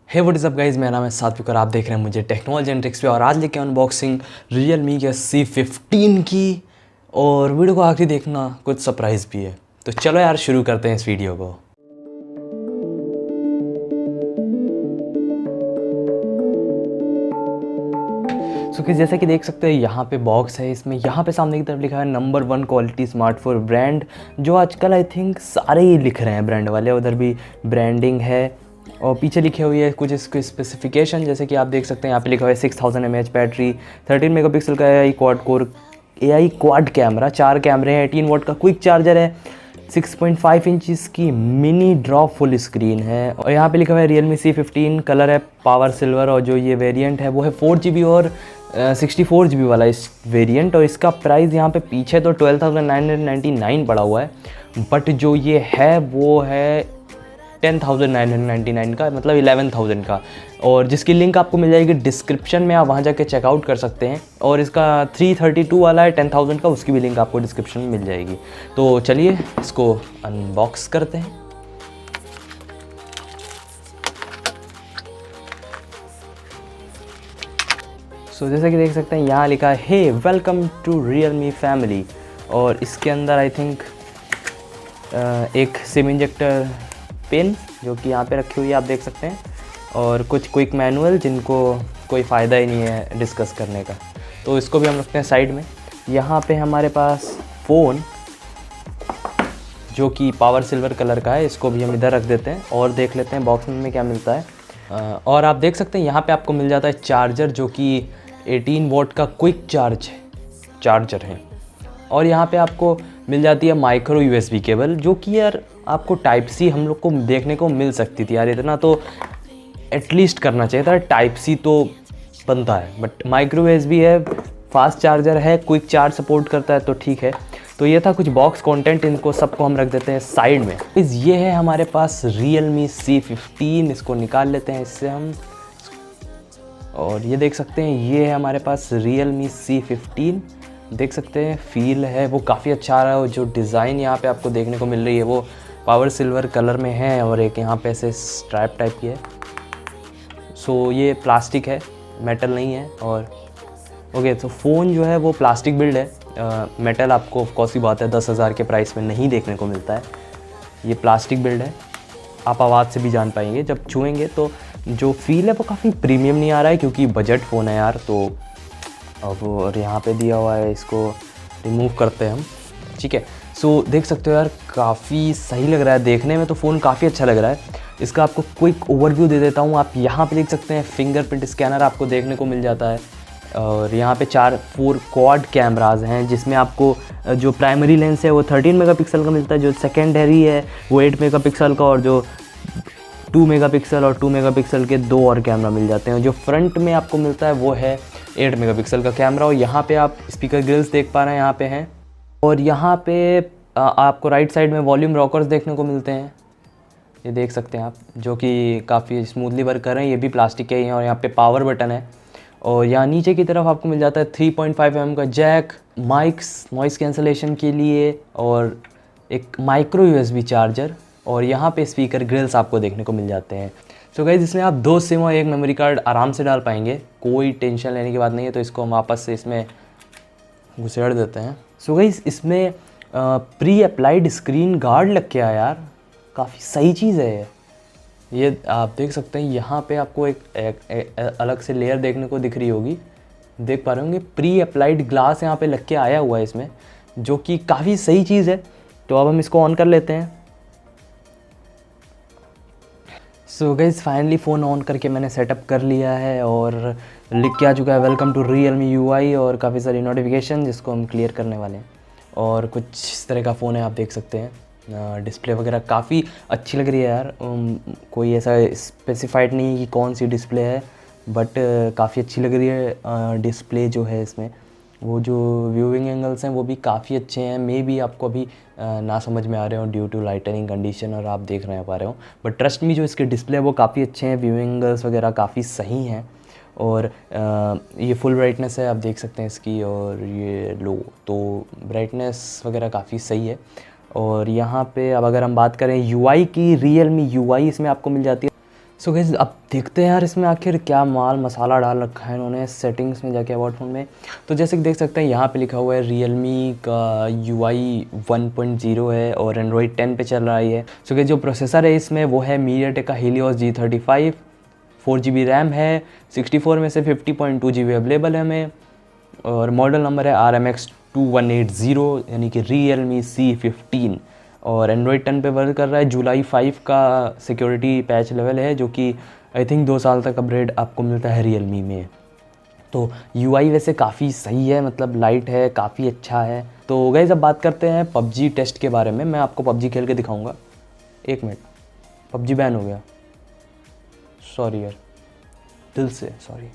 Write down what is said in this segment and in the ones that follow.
Hey what is up guys, मेरा नाम है सात्विक और आप देख रहे हैं मुझे टेक्नोलॉजी एंड ट्रिक्स पे। और आज लेके अनबॉक्सिंग Realme के C15 की। और वीडियो को आखिरी देखना, कुछ सरप्राइज़ भी है। तो चलो यार शुरू करते हैं इस वीडियो को। कि जैसा कि देख सकते हैं यहाँ पे बॉक्स है, इसमें यहाँ पे सामने की तरफ लिखा है नंबर 1 क्वालिटी स्मार्टफोन ब्रांड, जो आजकल आई थिंक सारे ही लिख रहे हैं ब्रांड वाले। उधर भी ब्रांडिंग है और पीछे लिखे हुई है कुछ इसके स्पेसिफिकेशन, जैसे कि आप देख सकते हैं यहाँ पे लिखा हुआ है 6000 mAh बैटरी, 13 मेगापिक्सल का AI क्वाड कैमरा, 4 कैमरे हैं, 18 वॉट का क्विक चार्जर है, 6.5 इंचज़ की मिनी ड्रॉप फुल स्क्रीन है। और यहाँ पे लिखा हुआ है Realme C15, कलर है पावर सिल्वर और जो ये वेरिएंट है वो है 4GB और 64GB वाला इस वेरिएंट। और इसका प्राइस यहाँ पे पीछे तो 12,999 पड़ा हुआ है, बट जो ये है वो है 10,999 का, मतलब 11,000 का। और जिसकी लिंक आपको मिल जाएगी डिस्क्रिप्शन में, आप वहाँ जाके चेकआउट कर सकते हैं। और इसका 332 वाला है 10,000 का, उसकी भी लिंक आपको डिस्क्रिप्शन में मिल जाएगी। तो चलिए इसको अनबॉक्स करते हैं। सो जैसे कि देख सकते हैं यहाँ लिखा है hey welcome to Realme family. और इसके अंदर आई थिंक एक सिम इंजेक्टर पिन जो कि यहाँ पे रखी हुई है, आप देख सकते हैं, और कुछ क्विक मैनुअल जिनको कोई फ़ायदा ही नहीं है डिस्कस करने का, तो इसको भी हम रखते हैं साइड में। यहाँ पे हमारे पास फ़ोन जो कि पावर सिल्वर कलर का है, इसको भी हम इधर रख देते हैं और देख लेते हैं बॉक्स में क्या मिलता है। और आप देख सकते हैं यहाँ पे आपको मिल जाता है चार्जर, जो कि 18 वॉट का क्विक चार्जर है। और यहाँ पे आपको मिल जाती है माइक्रो USB केबल, जो कि यार आपको टाइप C हम लोग को देखने को मिल सकती थी यार, इतना तो एटलीस्ट करना चाहिए था। टाइप C तो बनता है, बट माइक्रो USB है, फास्ट चार्जर है, क्विक चार्ज सपोर्ट करता है, तो ठीक है। तो ये था कुछ बॉक्स कंटेंट, इनको सबको हम रख देते हैं साइड में। इस ये है हमारे पास Realme C15, इसको निकाल लेते हैं इससे हम। और ये देख सकते हैं ये है हमारे पास Realme C15, देख सकते हैं फील है वो काफ़ी अच्छा आ रहा है। और जो डिज़ाइन यहाँ पे आपको देखने को मिल रही है वो पावर सिल्वर कलर में है, और एक यहाँ पे ऐसे स्ट्रैप टाइप की है। सो ये प्लास्टिक है, मेटल नहीं है। और ओके, तो फ़ोन जो है वो प्लास्टिक बिल्ड है। मेटल आपको ऑफकोर्स ही बात है 10,000 के प्राइस में नहीं देखने को मिलता है। ये प्लास्टिक बिल्ड है, आप आवाज़ से भी जान पाएंगे जब छुएंगे। तो जो फील है वो काफ़ी प्रीमियम नहीं आ रहा है, क्योंकि बजट फ़ोन है यार। तो अब और यहाँ पे दिया हुआ है, इसको रिमूव करते हैं हम, ठीक है। सो देख सकते हो यार काफ़ी सही लग रहा है देखने में, तो फ़ोन काफ़ी अच्छा लग रहा है। इसका आपको क्विक ओवरव्यू दे देता हूँ। आप यहाँ पे देख सकते हैं फिंगरप्रिंट स्कैनर आपको देखने को मिल जाता है। और यहाँ पे 4 क्वाड कैमराज हैं, जिसमें आपको जो प्राइमरी लेंस है वो 13 मेगापिक्सल का मिलता है, जो सेकेंडरी है वो 8 मेगापिक्सल का, और जो 2 मेगापिक्सल और 2 मेगापिक्सल के 2 और कैमरा मिल जाते हैं। जो फ्रंट में आपको मिलता है वो है 8 मेगापिक्सल का कैमरा। और यहाँ पे आप स्पीकर ग्रिल्स देख पा रहे हैं, यहाँ पे हैं। और यहाँ पे आपको राइट साइड में वॉल्यूम रॉकर्स देखने को मिलते हैं, ये देख सकते हैं आप, जो कि काफ़ी स्मूथली वर्क कर रहे हैं। ये भी प्लास्टिक के ही हैं। और यहाँ पे पावर बटन है। और यहाँ नीचे की तरफ आपको मिल जाता है 3.5 mm का जैक, माइक्स नॉइस कैंसलेशन के लिए, और एक माइक्रो USB चार्जर। और यहाँ पे स्पीकर ग्रिल्स आपको देखने को मिल जाते हैं। सो गाइस, इसमें आप 2 सिम और 1 मेमोरी कार्ड आराम से डाल पाएंगे, कोई टेंशन लेने की बात नहीं है। तो इसको हम वापस से इसमें घुसेड़ देते हैं। सो गाइस, इसमें प्री अप्लाइड स्क्रीन गार्ड लग के आया यार, काफ़ी सही चीज़ है ये। आप देख सकते हैं यहाँ पे आपको एक अलग से लेयर देखने को दिख रही होगी, देख पा रहे होंगे। प्री अप्लाइड ग्लास यहाँ पे लग के आया हुआ है इसमें, जो कि काफ़ी सही चीज़ है। तो अब हम इसको ऑन कर लेते हैं। So guys, finally phone on करके मैंने सेटअप कर लिया है, और लिख के आ चुका है वेलकम टू Realme UI, और काफ़ी सारी नोटिफिकेशन जिसको हम क्लियर करने वाले हैं। और कुछ इस तरह का फ़ोन है, आप देख सकते हैं। डिस्प्ले वगैरह काफ़ी अच्छी लग रही है यार। कोई ऐसा स्पेसिफाइड नहीं कि कौन सी डिस्प्ले है, बट काफ़ी अच्छी लग रही है डिस्प्ले जो है इसमें। वो जो व्यूइंग एंगल्स हैं वो भी काफ़ी अच्छे हैं। मे बी आपको अभी ना समझ में आ रहे हो ड्यू टू लाइटनिंग कंडीशन, और आप देख रहे पा रहे हो, बट ट्रस्ट मी जो इसके डिस्प्ले है वो काफ़ी अच्छे हैं, व्यूइंग एंगल्स वगैरह काफ़ी सही हैं। और ये फुल ब्राइटनेस है, आप देख सकते हैं इसकी, और ये लो, तो ब्राइटनेस वगैरह काफ़ी सही है। और यहाँ पे अब अगर हम बात करें UI की, Realme UI इसमें आपको मिल जाती है। सो गाइस अब देखते हैं यार इसमें आखिर क्या माल मसाला डाल रखा है इन्होंने सेटिंग्स में जाके अबाउट फ़ोन में। तो जैसे कि देख सकते हैं यहाँ पे लिखा हुआ है Realme का UI 1.0 है और Android 10 पे चल रहा है। सो गाइस जो प्रोसेसर है इसमें वो है MediaTek का Helios G35, 4GB रैम है, 64 में से 50.2GB अवेलेबल है हमें, और मॉडल नंबर है RMX 2180 यानी कि Realme C15, और एंड्रॉयड 10 पे वर्क कर रहा है। जुलाई 5 का सिक्योरिटी पैच लेवल है जो कि आई थिंक 2 साल तक अपग्रेड आपको मिलता है Realme में। तो UI वैसे काफ़ी सही है, मतलब लाइट है, काफ़ी अच्छा है। तो गाइस अब बात करते हैं PUBG टेस्ट के बारे में। मैं आपको PUBG खेल के दिखाऊंगा। 1 मिनट, PUBG बैन हो गया, सॉरी यार, दिल से सॉरी।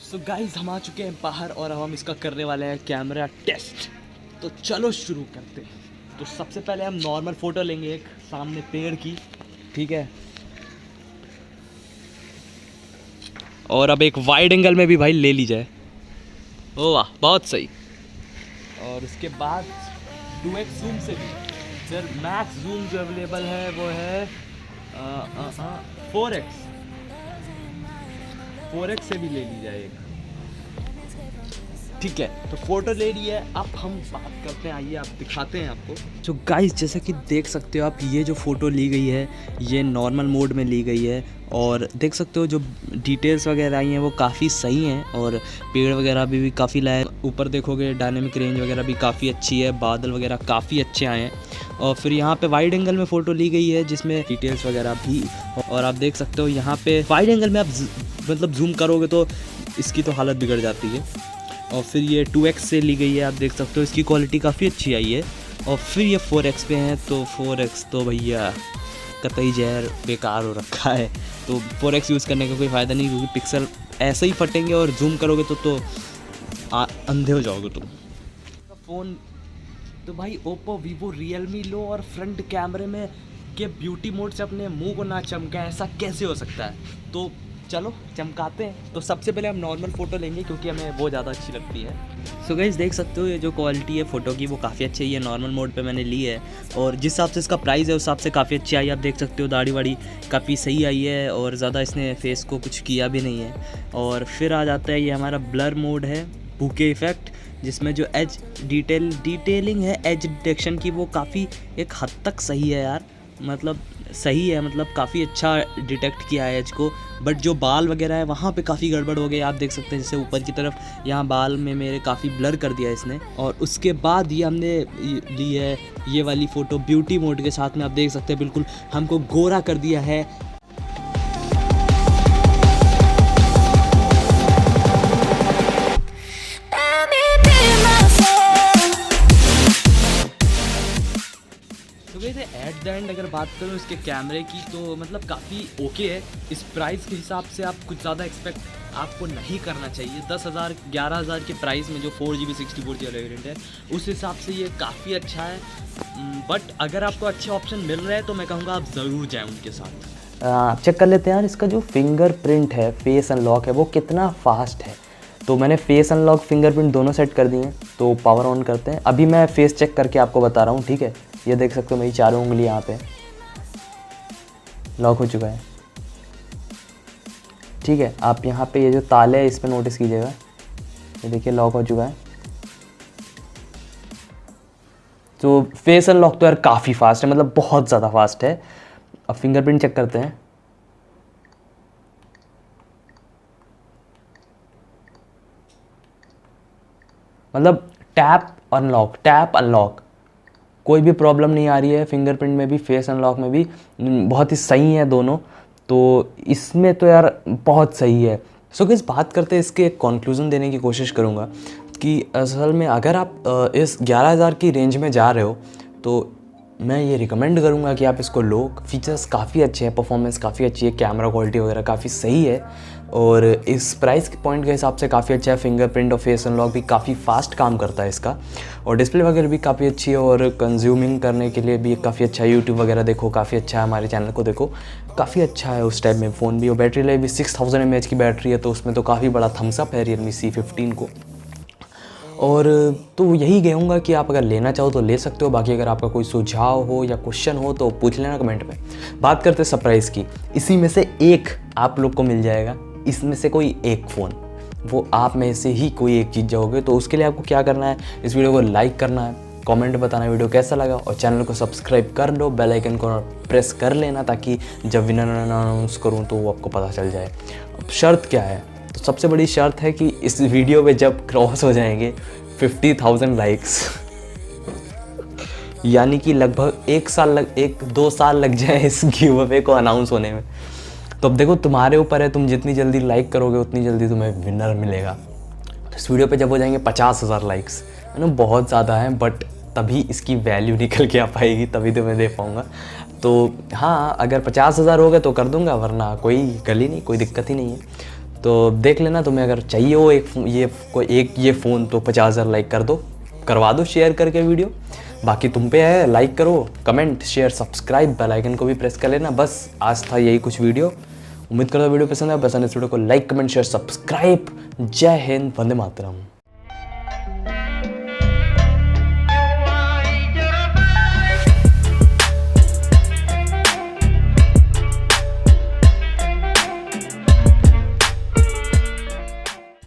सो गाइस हम आ चुके हैं बाहर और अब हम इसका करने वाले हैं कैमरा टेस्ट। तो चलो शुरू करते हैं। तो सबसे पहले हम नॉर्मल फ़ोटो लेंगे एक सामने पेड़ की, ठीक है, और अब एक वाइड एंगल में भी भाई ले ली जाए। ओ वाह, बहुत सही। और उसके बाद 2x जूम से भी, फिर मैक्स जूम जो अवेलेबल है वो है 4x से भी ले ली जाएगा, ठीक है। तो फोटो ले ली है, अब हम बात करते हैं, आइए आप दिखाते हैं आपको। तो गाइस जैसा कि देख सकते हो आप, ये जो फ़ोटो ली गई है ये नॉर्मल मोड में ली गई है, और देख सकते हो जो डिटेल्स वगैरह आई हैं वो काफ़ी सही हैं, और पेड़ वगैरह भी काफ़ी लाए। ऊपर देखोगे डायनेमिक रेंज वगैरह भी काफ़ी अच्छी है, बादल वगैरह काफ़ी अच्छे आए हैं। और फिर यहाँ पे वाइड एंगल में फ़ोटो ली गई है जिसमें डिटेल्स वगैरह भी, और आप देख सकते हो यहाँ पे वाइड एंगल में आप मतलब जूम करोगे तो इसकी तो हालत बिगड़ जाती है। और फिर ये 2x से ली गई है, आप देख सकते हो इसकी क्वालिटी काफ़ी अच्छी आई है। और फिर ये 4x पे हैं, तो 4x तो भैया कतई जहर बेकार हो रखा है। तो 4x यूज़ करने का कोई फ़ायदा नहीं, क्योंकि पिक्सल ऐसे ही फटेंगे, और जूम करोगे तो अंधे हो जाओगे तुम। फ़ोन तो भाई ओप्पो, वीवो, रियलमी लो और फ्रंट कैमरे में के ब्यूटी मोड से अपने मुंह को ना चमका, ऐसा कैसे हो सकता है? तो चलो चमकाते हैं। तो सबसे पहले हम नॉर्मल फ़ोटो लेंगे क्योंकि हमें वो ज़्यादा अच्छी लगती है। सो गाइस देख सकते हो ये जो क्वालिटी है फ़ोटो की वो काफ़ी अच्छी है। ये नॉर्मल मोड पे मैंने ली है, और जिस हिसाब से इसका प्राइस है उस हिसाब से काफ़ी अच्छी आई है। आप देख सकते हो दाढ़ी वाड़ी काफ़ी सही आई है, और ज़्यादा इसने फेस को कुछ किया भी नहीं है। और फिर आ जाता है ये हमारा ब्लर मोड है, बुके इफ़ेक्ट, जिसमें जो एज डिटेलिंग है, एज डिटेक्शन की, वो काफ़ी एक हद तक सही है यार, मतलब सही है, मतलब काफ़ी अच्छा डिटेक्ट किया है एज को। बट जो बाल वगैरह है वहाँ पे काफ़ी गड़बड़ हो गई, आप देख सकते हैं। जैसे ऊपर की तरफ यहाँ बाल में मेरे काफ़ी ब्लर कर दिया इसने। और उसके बाद ये हमने ली है ये वाली फ़ोटो ब्यूटी मोड के साथ में, आप देख सकते हैं बिल्कुल हमको गोरा कर दिया है। एट द एंड अगर बात करूँ इसके कैमरे की, तो मतलब काफ़ी ओके है। इस प्राइस के हिसाब से आप कुछ ज़्यादा एक्सपेक्ट आपको नहीं करना चाहिए। 10,000 11,000 के प्राइस में जो 4GB 64GB वेरिएंट है, उस हिसाब से ये काफ़ी अच्छा है। बट अगर आपको अच्छे ऑप्शन मिल रहे हैं तो मैं कहूँगा आप ज़रूर जाएँ उनके साथ। आप चेक कर लेते हैं यार, इसका जो फिंगरप्रिंट है, फेस अनलॉक है, वो कितना फास्ट है। तो मैंने फेस अनलॉक फिंगरप्रिंट दोनों सेट कर दिए हैं। तो पावर ऑन करते हैं, अभी मैं फेस चेक करके आपको बता रहा हूँ, ठीक है। ये देख सकते हो मेरी चारों उंगली यहाँ पे लॉक हो चुका है, ठीक है। आप यहाँ पे ये जो ताले है इस पर नोटिस कीजिएगा, ये देखिए लॉक हो चुका है। तो फेस अनलॉक तो यार काफ़ी फास्ट है, मतलब बहुत ज़्यादा फास्ट है। अब फिंगरप्रिंट चेक करते हैं। मतलब टैप अनलॉक कोई भी प्रॉब्लम नहीं आ रही है। फिंगरप्रिंट में भी, फेस अनलॉक में भी बहुत ही सही है दोनों। तो इसमें तो यार बहुत सही है। सो गाइस बात करते हैं इसके एक कंक्लूजन देने की कोशिश करूँगा कि असल में अगर आप इस 11,000 की रेंज में जा रहे हो तो मैं ये रिकमेंड करूँगा कि आप इसको लो। फीचर्स काफ़ी अच्छे हैं, परफॉर्मेंस काफ़ी अच्छी है, कैमरा क्वालिटी वगैरह काफ़ी सही है। और इस प्राइस के पॉइंट के हिसाब से काफ़ी अच्छा है। फिंगरप्रिंट और फेस अनलॉक भी काफ़ी फास्ट काम करता है इसका, और डिस्प्ले वगैरह भी काफ़ी अच्छी है, और कंज्यूमिंग करने के लिए भी काफ़ी अच्छा है। यूट्यूब वगैरह देखो काफ़ी अच्छा है, हमारे चैनल को देखो काफ़ी अच्छा है उस टाइप में फ़ोन भी। और बैटरी लाइफ भी 6000 mAh की बैटरी है, तो उसमें तो काफ़ी बड़ा थम्सअप है Realme C15 को। और तो यही कहूँगा कि आप अगर लेना चाहो तो ले सकते हो। बाकी अगर आपका कोई सुझाव हो या क्वेश्चन हो तो पूछ लेना कमेंट में। बात करते हैं सरप्राइज़ की, इसी में से एक आप लोग को मिल जाएगा, इसमें से कोई एक फ़ोन, वो आप में से ही कोई एक चीज़ जाओगे। तो उसके लिए आपको क्या करना है, इस वीडियो को लाइक करना है, कमेंट बताना वीडियो कैसा लगा, और चैनल को सब्सक्राइब कर लो, बेल आइकन को प्रेस कर लेना, ताकि जब विनर अनाउंस करूँ तो वो आपको पता चल जाए। अब शर्त क्या है, तो सबसे बड़ी शर्त है कि इस वीडियो पे जब क्रॉस हो जाएंगे 50,000 लाइक्स, यानी कि लगभग 1-2 साल लग जाए इस गिव अवे को अनाउंस होने में। तो अब देखो तुम्हारे ऊपर है, तुम जितनी जल्दी लाइक करोगे उतनी जल्दी तुम्हें विनर मिलेगा। तो इस वीडियो पे जब हो जाएंगे 50,000 लाइक्स, है ना, बहुत ज़्यादा है, बट तभी इसकी वैल्यू निकल के आ पाएगी, तभी तो मैं दे पाऊँगा। तो हाँ, अगर 50,000 हो गए तो कर दूँगा, वरना कोई गली नहीं, कोई दिक्कत ही नहीं है। तो देख लेना, तुम्हें अगर चाहिए हो ये फ़ोन तो 50,000 लाइक करवा दो शेयर करके वीडियो। बाकी तुम पे है, लाइक करो, comment, share, subscribe, bell icon को भी प्रेस कर लेना। बस आज था यही कुछ वीडियो। उम्मीद करता हूँ वीडियो पसंद है। पसंद है इस वीडियो को लाइक, कमेंट, शेयर, सब्सक्राइब। जय हिंद, वंदे मातरम।